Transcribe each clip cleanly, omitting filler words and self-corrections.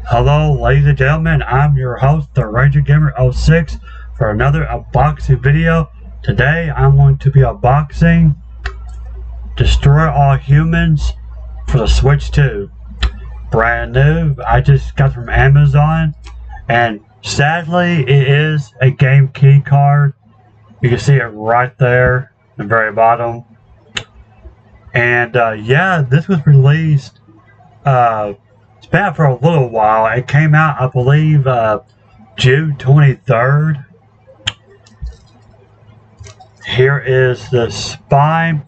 Hello, ladies and gentlemen. I'm your host, the Ranger Gamer 06, for another unboxing video. Today, I'm going to be unboxing Destroy All Humans for the Switch 2. Brand new. I just got it from Amazon, and sadly, it is a game key card. You can see it right there at the very bottom. And yeah, this was released. It's been out for a little while. It came out, I believe, June 23rd. Here is the spine.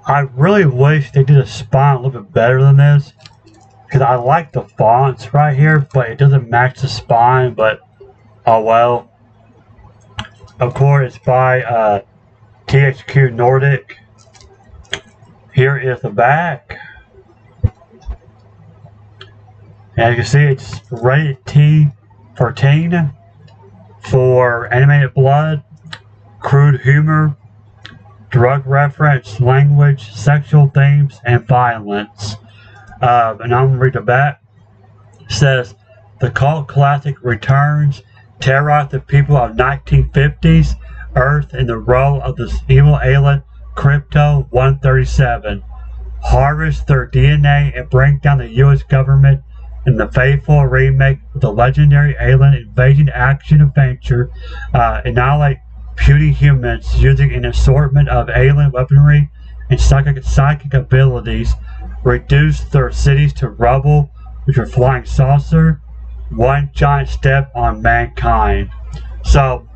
I really wish they did a spine a little bit better than this, because I like the fonts right here, but it doesn't match the spine. But oh well. Of course, it's by THQ Nordic. Here is the back. As you can see, it's rated T14 for animated blood, crude humor, drug reference, language, sexual themes, and violence. And I'm going to read the back. It says, the cult classic returns, terrorize the people of 1950s Earth in the role of this evil alien, Crypto-137. Harvest their DNA and bring down the U.S. government in the faithful remake of the legendary alien invasion action adventure. Annihilate puny humans using an assortment of alien weaponry and psychic abilities. Reduce their cities to rubble with your flying saucer. One giant step on mankind. So,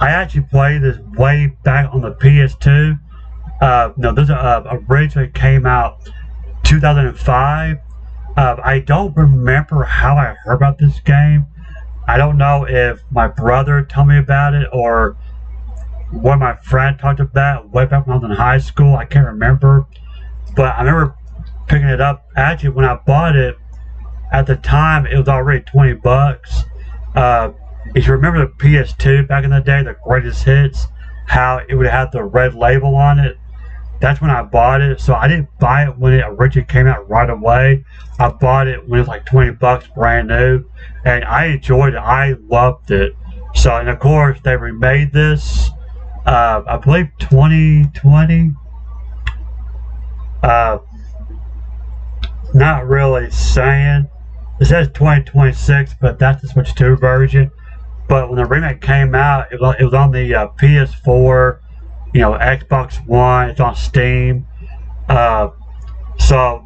I actually played this way back on the PS2. No, this originally came out 2005. I don't remember how I heard about this game. I don't know if my brother told me about it or one of my friends talked about it way back when I was in high school. I can't remember. But I remember picking it up. Actually, when I bought it, at the time, it was already 20 bucks. If you remember the PS2 back in the day, the greatest hits, how it would have the red label on it. That's when I bought it. So I didn't buy it when it originally came out right away. I bought it when it was like 20 bucks brand new. And I enjoyed it. I loved it. So, and of course, they remade this, I believe 2020. Not really saying. It says 2026, but that's the Switch 2 version. But when the remake came out, it was on the PS4, Xbox One. It's on Steam. But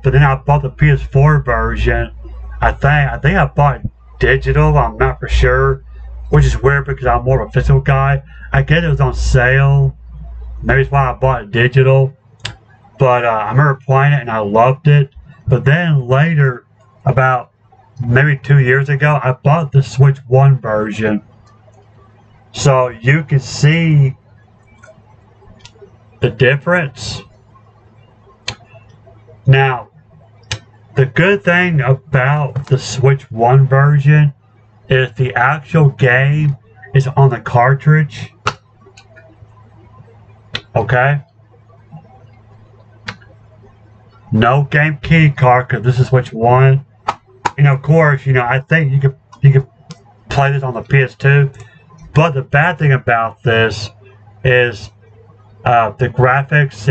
then I bought the PS4 version. I think I bought digital. I'm not for sure, which is weird because I'm more of a physical guy. I guess it was on sale. Maybe that's why I bought it digital. But I remember playing it and I loved it. But then later, about maybe 2 years ago, I bought the Switch 1 version. So you can see the difference. Now, the good thing about the Switch 1 version is the actual game is on the cartridge. Okay? No game key card, because this is Switch 1. And of course, I think you could play this on the PS2. But the bad thing about this is the graphics.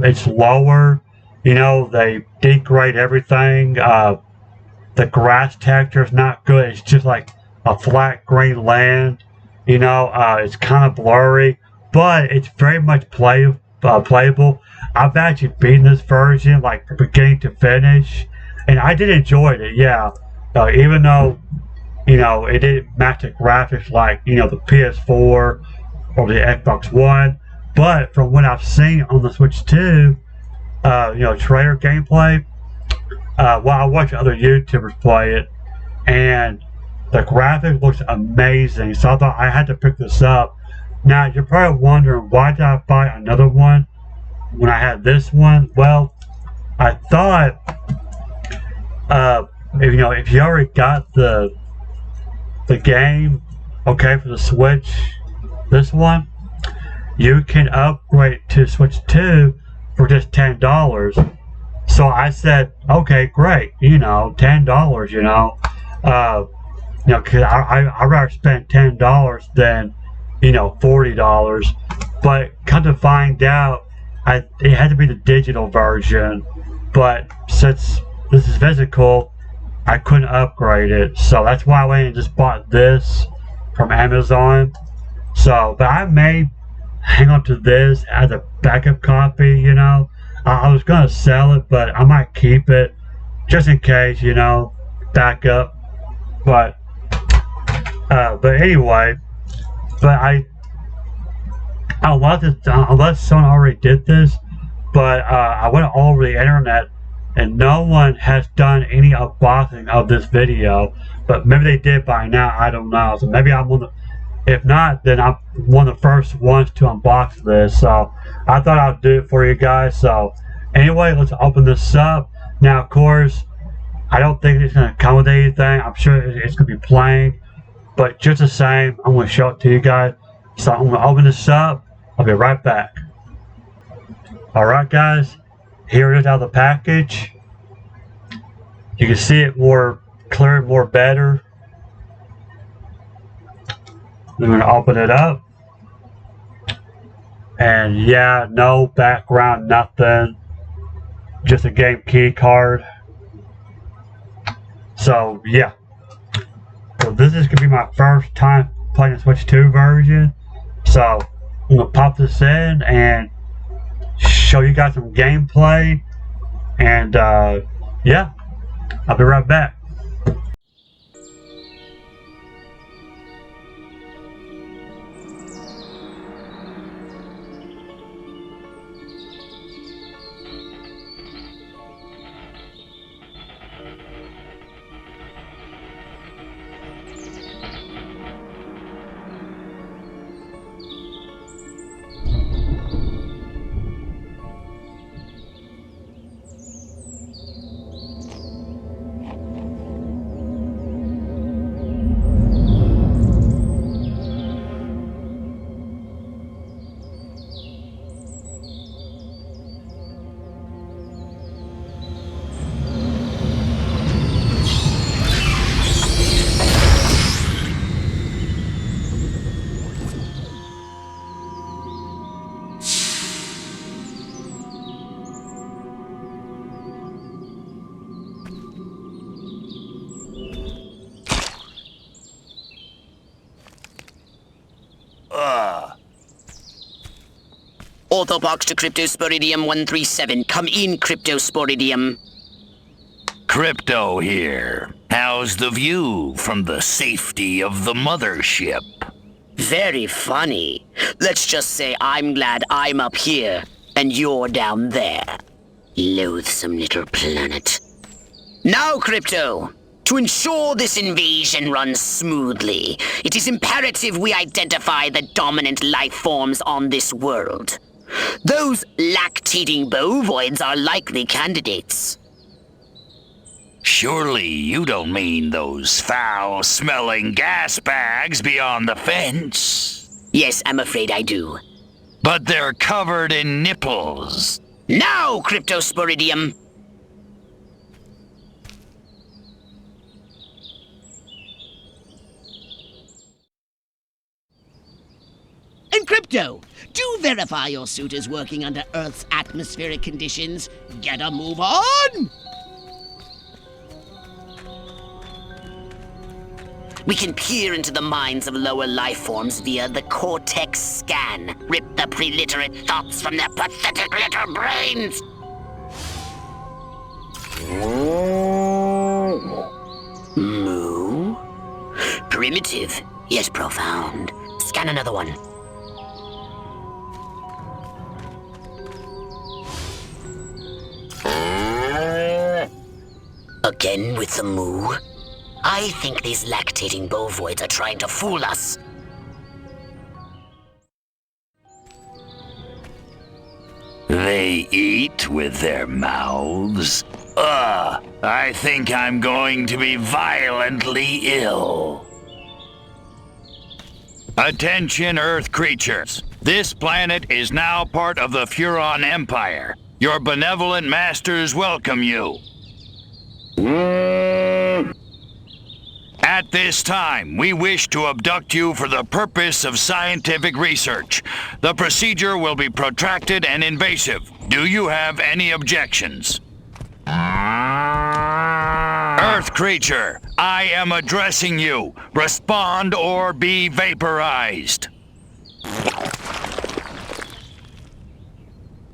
It's lower. They degrade everything. The grass texture is not good. It's just like a flat green land. It's kind of blurry, but it's very much playable. I've actually beaten this version like from beginning to finish, and I did enjoy it. Yeah, even though it didn't match the graphics like the PS4 or the Xbox One, but from what I've seen on the Switch 2, trailer gameplay. I watch other YouTubers play it, and the graphics looks amazing. So I thought I had to pick this up. Now you're probably wondering, why did I buy another one when I had this one? Well, I thought if you already got the game, okay, for the Switch, this one, you can upgrade to Switch 2 for just $10. So I said, okay, great, $10, because I'd rather spend $10 than, $40. But come to find out, it had to be the digital version. But since this is physical, I couldn't upgrade it. So that's why I went and just bought this from Amazon. So, but I may hang on to this as a backup copy, I was going to sell it, but I might keep it just in case, backup. But anyway, unless someone already did this, but I went all over the internet and no one has done any unboxing of this video, but maybe they did by now, I don't know. So maybe I'm one of if not, then I'm one of the first ones to unbox this. So I thought I'd do it for you guys. So anyway, let's open this up. Now, of course, I don't think it's going to come with anything. I'm sure it's going to be plain. But just the same, I'm going to show it to you guys. So I'm going to open this up. I'll be right back. Alright guys, here it is out of the package. You can see it more clear, more better. I'm going to open it up. And yeah, no background, nothing. Just a game key card. So yeah. So this is going to be my first time playing the Switch 2 version. So I'm going to pop this in and show you guys some gameplay. And yeah, I'll be right back. Orthopox to Cryptosporidium 137. Come in, Cryptosporidium. Crypto here. How's the view from the safety of the mothership? Very funny. Let's just say I'm glad I'm up here and you're down there. Loathsome little planet. Now, Crypto, to ensure this invasion runs smoothly, it is imperative we identify the dominant life forms on this world. Those lactating bovoids are likely candidates. Surely you don't mean those foul-smelling gas bags beyond the fence? Yes, I'm afraid I do. But they're covered in nipples. Now, Cryptosporidium! And Crypto, do verify your suit is working under Earth's atmospheric conditions. Get a move on! We can peer into the minds of lower life forms via the Cortex scan. Rip the preliterate thoughts from their pathetic little brains! Moo? Primitive, yet profound. Scan another one. Again with the moo? I think these lactating bovoids are trying to fool us. They eat with their mouths? I think I'm going to be violently ill. Attention, Earth creatures. This planet is now part of the Furon Empire. Your benevolent masters welcome you. At this time, we wish to abduct you for the purpose of scientific research. The procedure will be protracted and invasive. Do you have any objections? Earth creature, I am addressing you. Respond or be vaporized.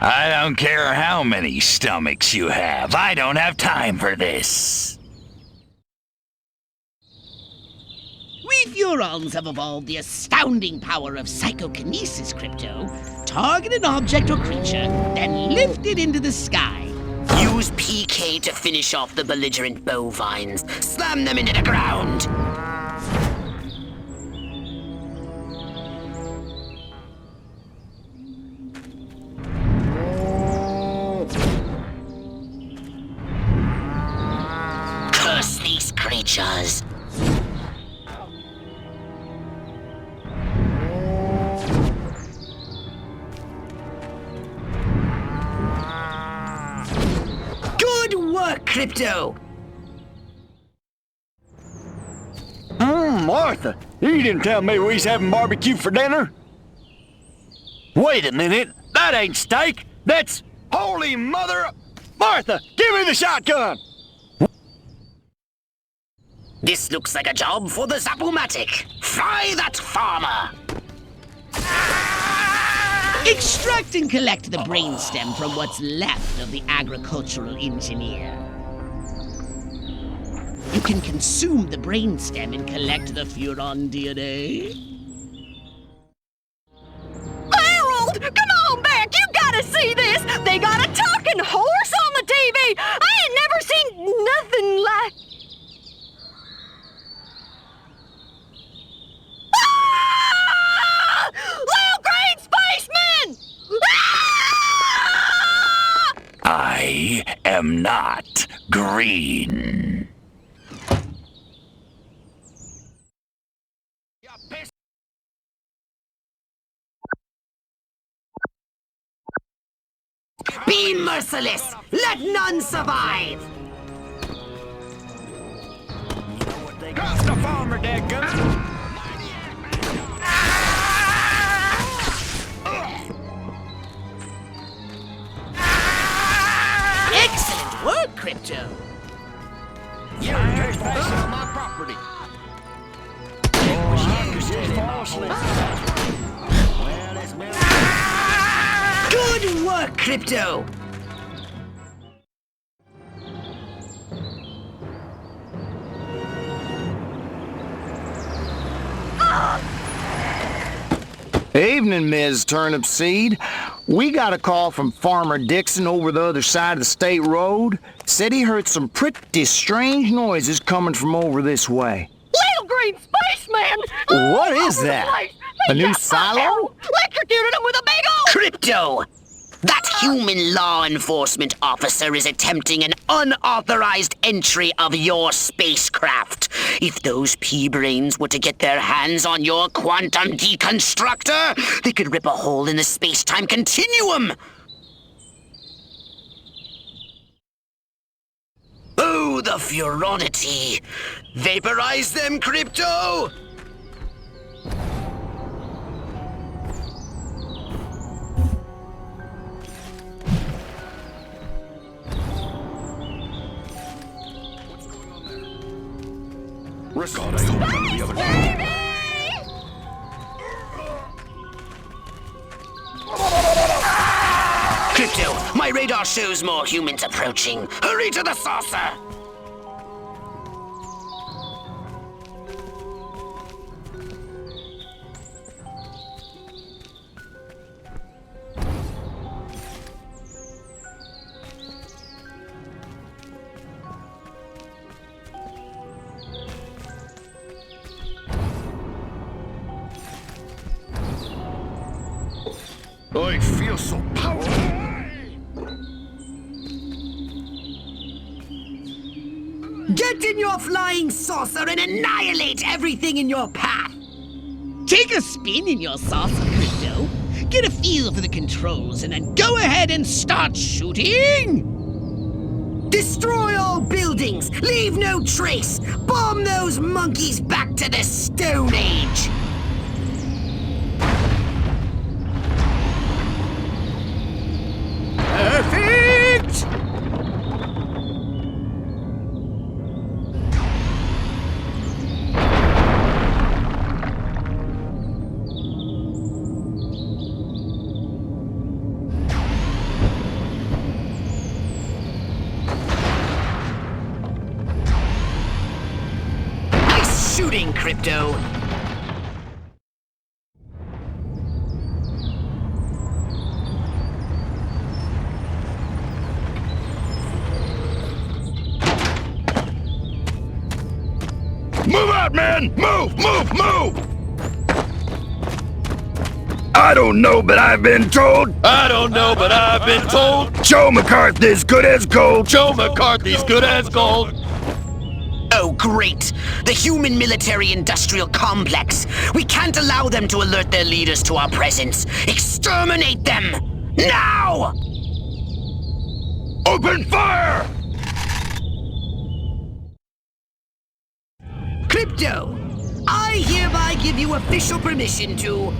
I don't care how many stomachs you have. I don't have time for this. We Furons have evolved the astounding power of psychokinesis, Crypto. Target an object or creature, then lift it into the sky. Use PK to finish off the belligerent bovines. Slam them into the ground. Curse these creatures. Good work, Crypto! Martha, you didn't tell me we was having barbecue for dinner. Wait a minute, that ain't steak. That's holy mother. Martha, give me the shotgun. This looks like a job for the Zapomatic. Fry that farmer! Extract and collect the brainstem from what's left of the agricultural engineer. You can consume the brainstem and collect the Furon DNA. Harold, come on back! You gotta see this! They got a talking horse on the TV! I ain't never seen nothing like... Ah! Little green spaceman! Ah! I am not green. Be merciless! Let none survive! Cross the farmer, dadgummit. Excellent work, Crypto! You're trespassing on my property. Good work, Crypto! Evening, Ms. Turnipseed. We got a call from Farmer Dixon over the other side of the state road. Said he heard some pretty strange noises coming from over this way. Little green spaceman! What is that? A new silo? Electrocuted him with a big old... Crypto! That human law enforcement officer is attempting an unauthorized entry of your spacecraft. If those pea-brains were to get their hands on your quantum deconstructor, they could rip a hole in the space-time continuum. Oh, the Furonity! Vaporize them, Crypto! God, I hope none of the other... Crypto, my radar shows more humans approaching. Hurry to the saucer! I feel so powerful. Get in your flying saucer and annihilate everything in your path! Take a spin in your saucer, Crypto. get a feel for the controls and then go ahead and start shooting? Destroy all buildings! Leave no trace! Bomb those monkeys back to the Stone Age! Perfect! Nice shooting, Crypto! Move out, man! Move! Move! Move! I don't know, but I've been told. Joe McCarthy's good as gold. Oh, great! The human military-industrial complex! We can't allow them to alert their leaders to our presence! Exterminate them! Now! Open fire! Crypto, I hereby give you official permission to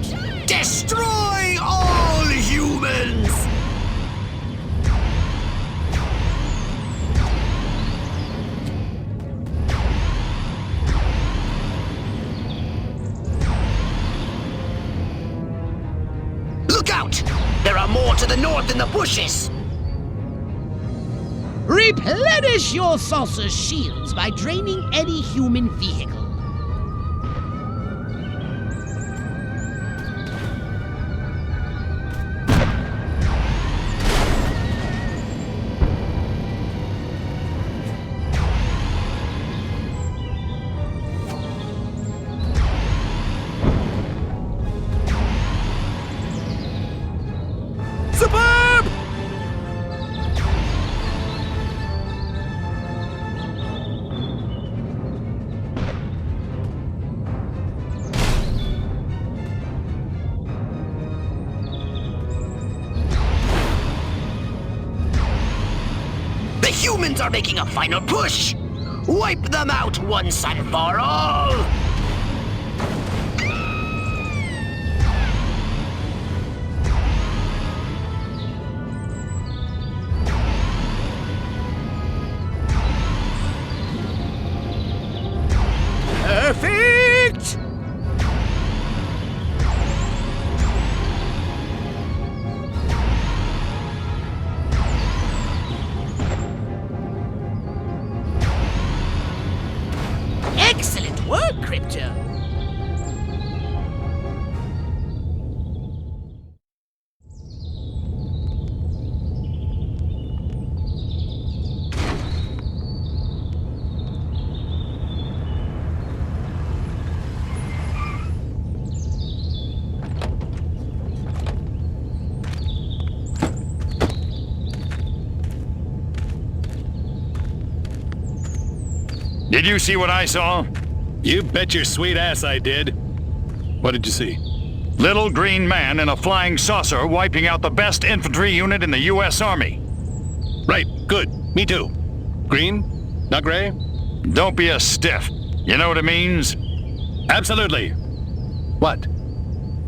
destroy all humans! Look out! There are more to the north in the bushes! Replenish your saucer's shields by draining any human vehicle. The humans are making a final push! Wipe them out once and for all! Perfect! Excellent work, Crypto! Did you see what I saw? You bet your sweet ass I did. What did you see? Little green man in a flying saucer wiping out the best infantry unit in the U.S. Army. Right, good. Me too. Green? Not gray? Don't be a stiff. You know what it means? Absolutely. What?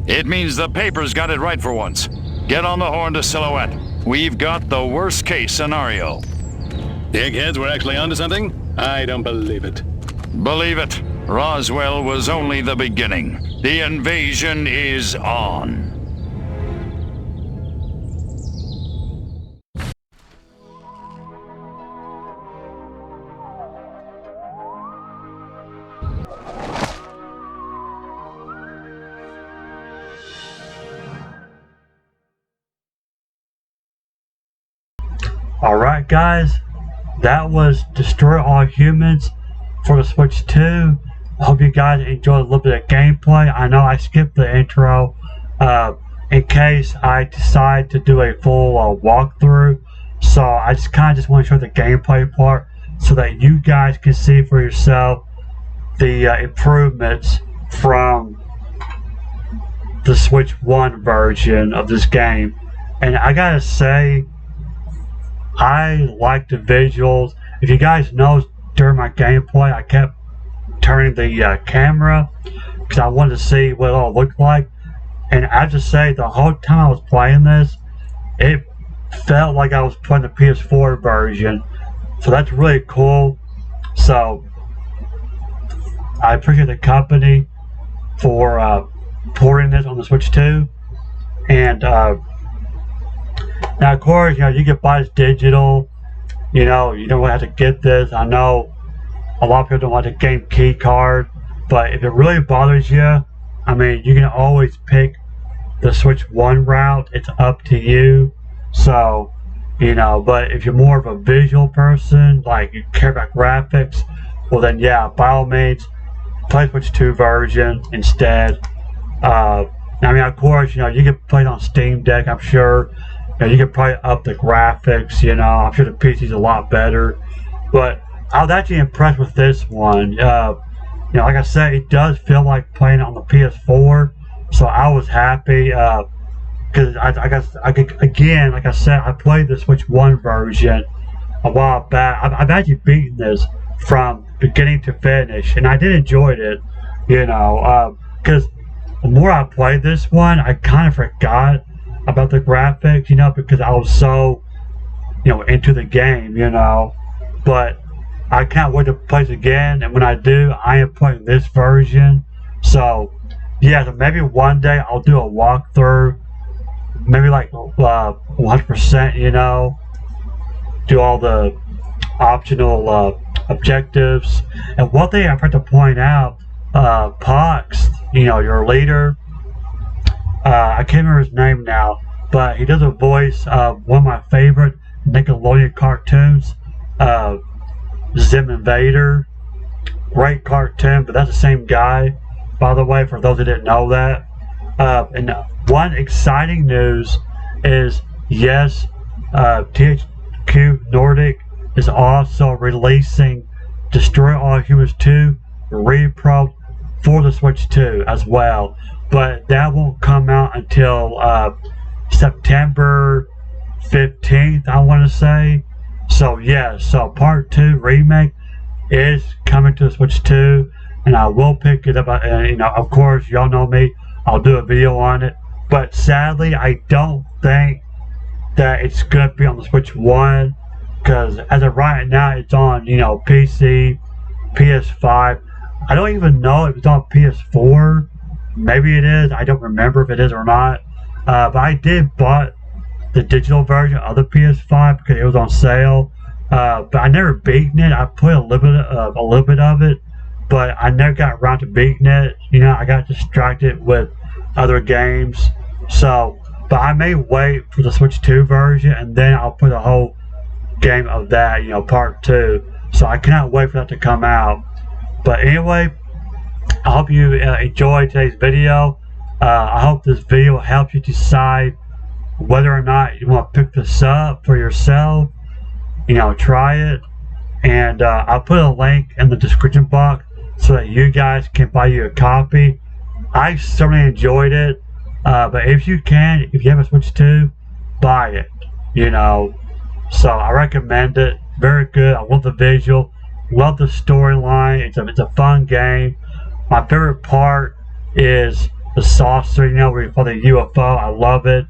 It means the papers got it right for once. Get on the horn to Silhouette. We've got the worst case scenario. The eggheads were actually onto something? I don't believe it. Believe it, Roswell was only the beginning. The invasion is on. Alright guys, that was Destroy All Humans for the Switch 2. I hope you guys enjoyed a little bit of gameplay. I know I skipped the intro in case I decide to do a full walkthrough. So I just kind of want to show the gameplay part so that you guys can see for yourself the improvements from the Switch 1 version of this game. And I gotta say, I like the visuals. If you guys know, during my gameplay, I kept turning the camera because I wanted to see what it all looked like. And I have to say, the whole time I was playing this, it felt like I was playing the PS4 version. So that's really cool. So I appreciate the company for porting this on the Switch 2. And now, of course, you know, you can buy this digital. You know, you don't have to get this. I know a lot of people don't want a game key card, but if it really bothers you, I mean, you can always pick the Switch 1 route. It's up to you. So, you know, but if you're more of a visual person, like you care about graphics, well then yeah, by all means, play Switch 2 version instead. I mean, of course, you know, you can play it on Steam Deck, I'm sure. You know, you can probably up the graphics, you know, I'm sure the PC's a lot better. But I was actually impressed with this one. You know, like I said, it does feel like playing it on the PS4, so I was happy. Because again, like I said, I played the Switch 1 version a while back. I've actually beaten this from beginning to finish, and I did enjoy it, you know, because the more I played this one, I kind of forgot about the graphics, you know, because I was so, you know, into the game, you know. But I can't wait to play it again, and when I do, I am playing this version. So yeah, so maybe one day I'll do a walkthrough, maybe like 100%, you know, do all the optional objectives. And one thing I forgot to point out, Pox, you know, your leader, I can't remember his name now, but he does a voice of one of my favorite Nickelodeon cartoons, Zim Invader. Great cartoon, but that's the same guy, by the way, for those that didn't know that. And one exciting news is, yes, THQ Nordic is also releasing Destroy All Humans 2 Repro for the Switch 2 as well. But that won't come out until September 15th, I want to say. So yeah, so Part 2 Remake is coming to the Switch 2, and I will pick it up. You know, of course, y'all know me, I'll do a video on it. But sadly, I don't think that it's going to be on the Switch 1, because as of right now, it's on, you know, PC, PS5. I don't even know if it's on PS4. Maybe it is. I don't remember if it is or not. But I did bought the digital version of the PS5 because it was on sale. But I never beaten it. I played a little bit of it, but I never got around to beating it. You know, I got distracted with other games. So, but I may wait for the Switch 2 version, and then I'll put a whole game of that, you know, Part 2. So I cannot wait for that to come out. But anyway, I hope you enjoyed today's video. I hope this video helps you decide whether or not you want to pick this up for yourself. You know, try it. And I'll put a link in the description box so that you guys can buy you a copy. I certainly enjoyed it. But if you can, if you have a Switch 2, buy it. You know, so I recommend it. Very good. I love the visual. Love the storyline. It's a fun game. My favorite part is the saucer, you know, where you find the UFO. I love it.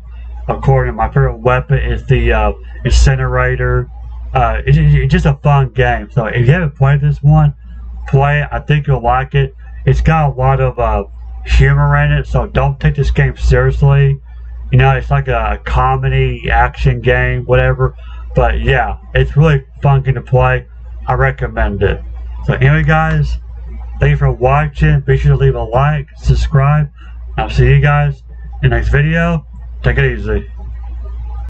Of course, my favorite weapon is the incinerator. It's just a fun game. So if you haven't played this one, play it. I think you'll like it. It's got a lot of humor in it, so don't take this game seriously. You know, it's like a comedy action game, whatever. But yeah, it's really fun game to play. I recommend it. So anyway, guys, thank you for watching. Be sure to leave a like, subscribe. I'll see you guys in the next video. Take it easy.